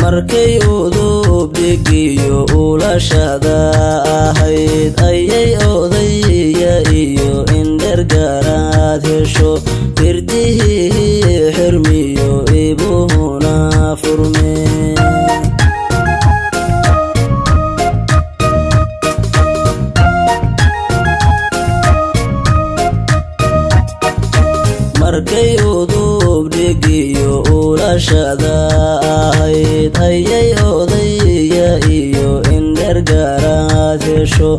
markay udub dhigiyo ulashada ahayd ayay odaya iyo indher garaad hesho irdihii xirmiyo ibuhuna furmeen markay udub dhigiyo ulashada ahayd ayay odaya iyo indher garaad hesho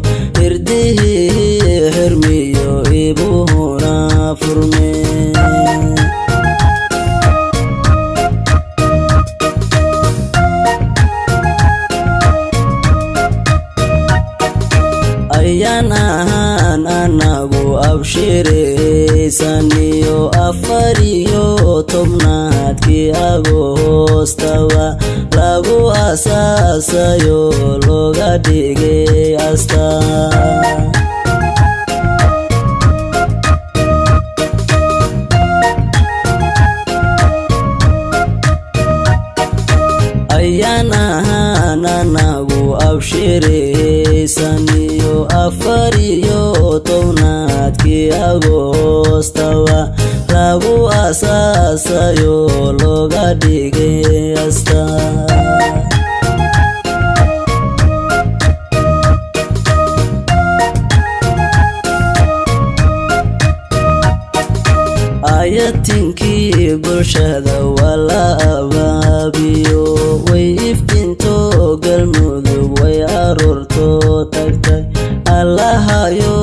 irdihii xirmiyo ibuhuna furmeen ayaan ahaan anagu abshiraysaniyo afar iyo tobnaadkii agoostaba lagu asaasayo looga dhigay astaan ayaan ahaan anagu abshiraysaniyo afar iyo tobnaadkii agoostaba lagu asaasayo looga dhigay astaan ayatinkii bulshada waa la abaabiyo way iftinto galmudug way aroorto tagtay allahayo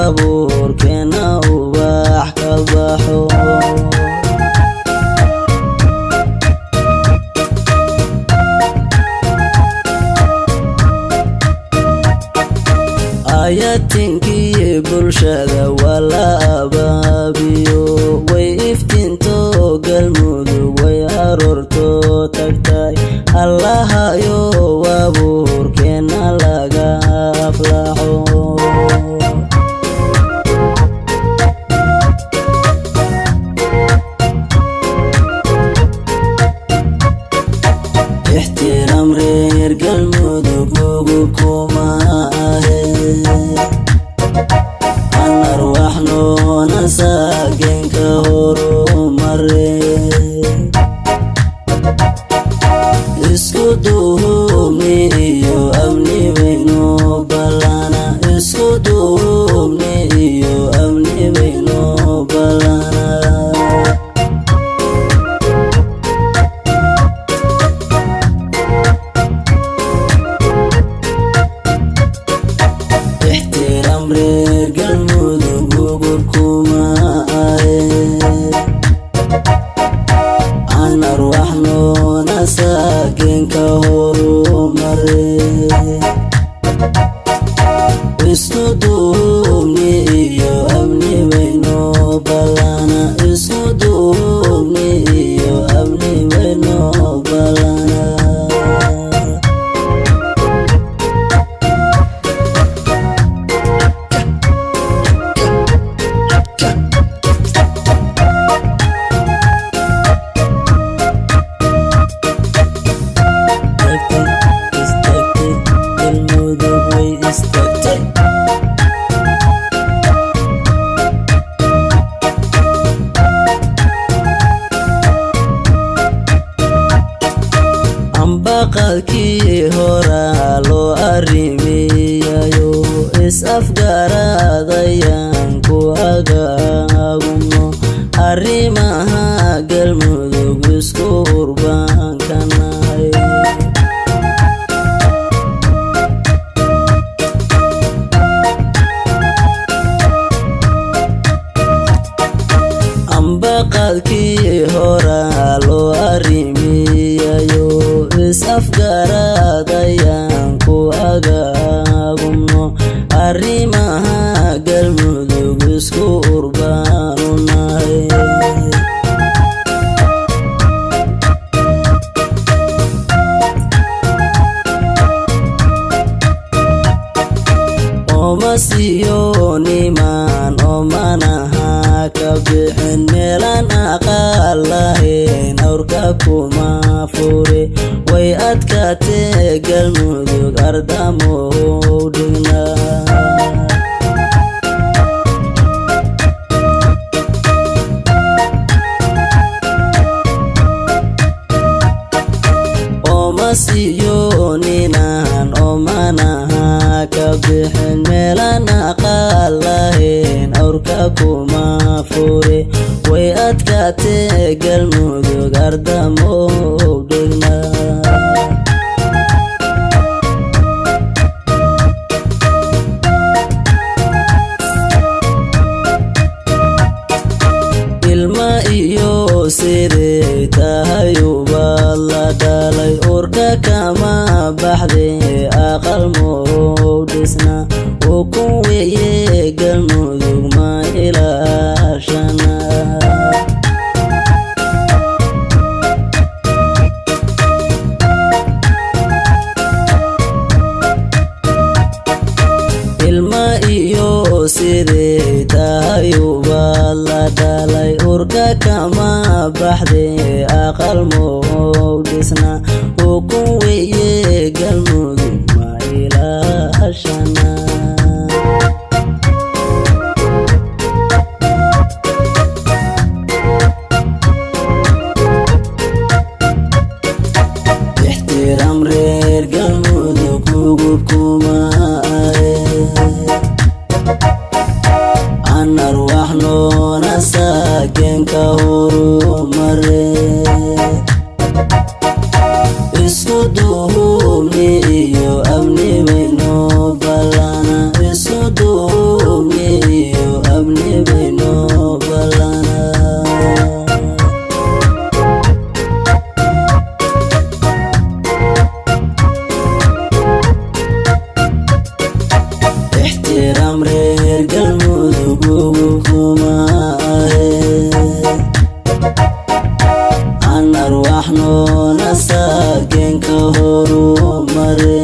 abuurkeena ubax ka baxo ayatinkii bulshada waa la abaabiyo way iftinto galmudug way aroorto tagtay allahayo abuurkeena laga aflaxo ixtiraam reer galmudug ugu kuma ahe anar waxnoona saagenka horumare isku duubni iyo amni bayno balana isku duubni iyo amni bayno balana ixtiraam reer galmudug ugur kuma ahe anar waxnoona saagenka horumare isku duubni iyo amni bayno balana isku duubni iyo amni bayno balana ambaqadkii horaa loo arrimiyayo is-afgaradayaan ku agaagumo arrimaha galmudug isku urbaankanahay ambaqadkii horaa loo arrimiyayo is-afgaradayaan ku agaagumno arrimaha galmudug isku urbaanunahay omasiyo niman omanaha ka bixin meelan aqal lahayn awrka kuma fure way adkaatee galmudug ardamow dhignaa Omasiyoninan omanaha kabixin meelan aqal lahayn awrka kuma fure way adkaatee galmudug ardamow dhignaa ilma iyo sidee tahay ubad la dhalay urka kama baxday aqal mow dhisna ukun weeye galmudug ma ilaashana ilma iyo sidee tahay ubad la dhalay urka kama baxday aqal mow dhisna ukun weeye galmudug ma ilaashana ixtiraam reer galmudug ugu kuma arwax noona saakeenka horumare isku duubni iyo amni bayno ballana isku duubni iyo amni bayno ballana ixtiraam reer galmudug ugu kuma arwax noona saakeenka horumare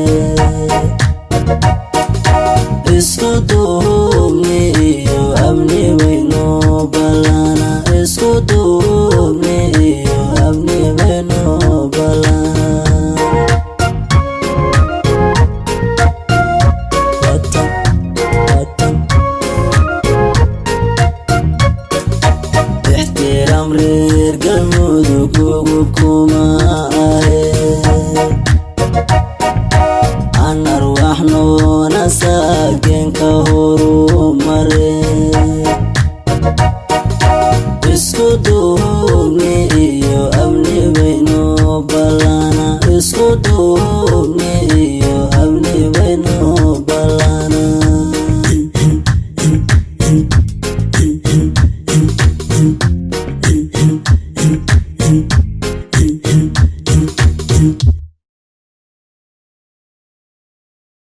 isku duubni iyo amni bayno ballana isku duubni iyo amni bayno ballana ixtiraam reer galmudug ugu kuma arwax noona saakeenka horumare isku duub